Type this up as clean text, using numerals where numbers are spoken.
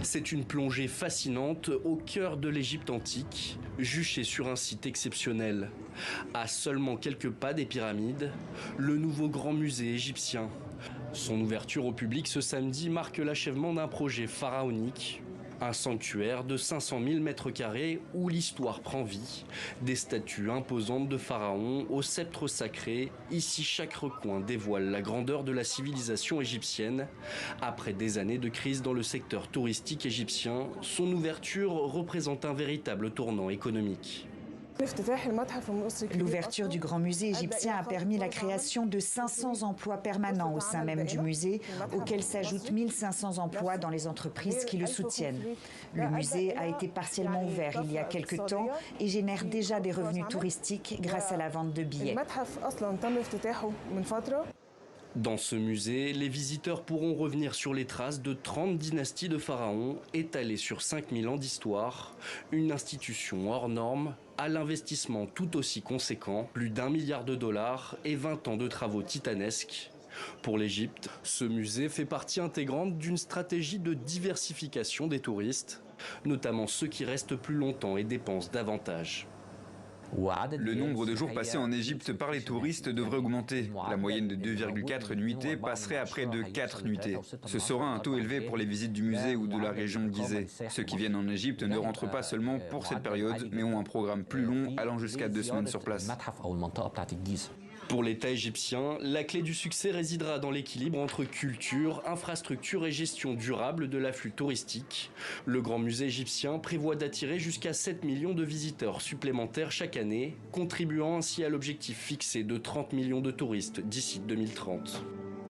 C'est une plongée fascinante au cœur de l'Égypte antique, juchée sur un site exceptionnel. À seulement quelques pas des pyramides, le nouveau grand musée égyptien. Son ouverture au public ce samedi marque l'achèvement d'un projet pharaonique. Un sanctuaire de 500 000 mètres carrés où l'histoire prend vie. Des statues imposantes de pharaons au sceptre sacré. Ici, chaque recoin dévoile la grandeur de la civilisation égyptienne. Après des années de crise dans le secteur touristique égyptien, son ouverture représente un véritable tournant économique. L'ouverture du Grand Musée égyptien a permis la création de 500 emplois permanents au sein même du musée, auxquels s'ajoutent 1500 emplois dans les entreprises qui le soutiennent. Le musée a été partiellement ouvert il y a quelques temps et génère déjà des revenus touristiques grâce à la vente de billets. Dans ce musée, les visiteurs pourront revenir sur les traces de 30 dynasties de pharaons étalées sur 5000 ans d'histoire. Une institution hors norme, à l'investissement tout aussi conséquent, plus d'1 milliard de dollars et 20 ans de travaux titanesques. Pour l'Égypte, ce musée fait partie intégrante d'une stratégie de diversification des touristes, notamment ceux qui restent plus longtemps et dépensent davantage. Le nombre de jours passés en Égypte par les touristes devrait augmenter. La moyenne de 2,4 nuitées passerait à près de 4 nuitées. Ce sera un taux élevé pour les visites du musée ou de la région de Gizeh. Ceux qui viennent en Égypte ne rentrent pas seulement pour cette période, mais ont un programme plus long allant jusqu'à 2 semaines sur place. Pour l'État égyptien, la clé du succès résidera dans l'équilibre entre culture, infrastructure et gestion durable de l'afflux touristique. Le Grand Musée égyptien prévoit d'attirer jusqu'à 7 millions de visiteurs supplémentaires chaque année, contribuant ainsi à l'objectif fixé de 30 millions de touristes d'ici 2030.